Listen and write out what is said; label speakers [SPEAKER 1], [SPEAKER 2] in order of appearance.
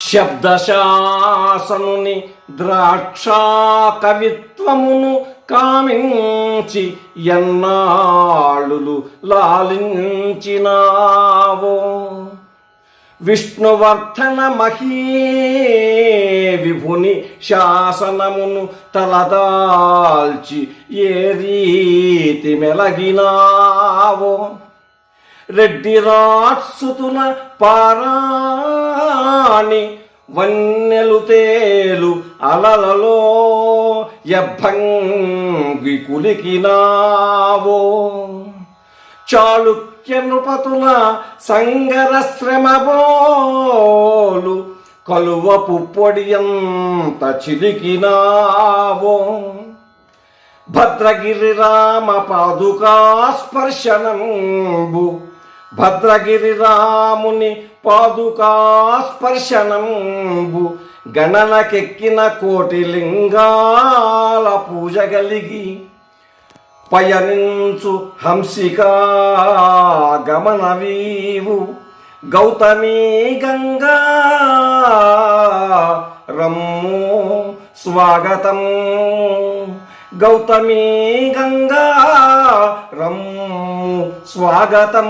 [SPEAKER 1] శబ్దశాసనుని ద్రాక్షా కవిత్వమును కామించి ఎన్నాళ్ళు లాలించినావో. విష్ణువర్ధన మహీ విభుని శాసనమును తలదాల్చి ఏ రీతి మెలగినావో. రెడ్డి రాట్సుతుల పారాణి వన్నెలు తేలు అలలలో ఎబ్బంగి కులికినావో. చాళుక్య నృపతుల సంగర శ్రమబోలు కలువ పుప్పొడియంత చిలికినావో. భద్రగిరి రామ పాదుకా స్పర్శనంబు భద్రగిరి రాముని పాదుకా స్పర్శనంబు గణనకెక్కిన కోటి లింగాల పూజ కలిగి పయనించు హంసికా గమనవీవు. గౌతమీ గంగా రమ్ము స్వాగతం. గౌతమీ గంగా రమ్ము స్వాగతం.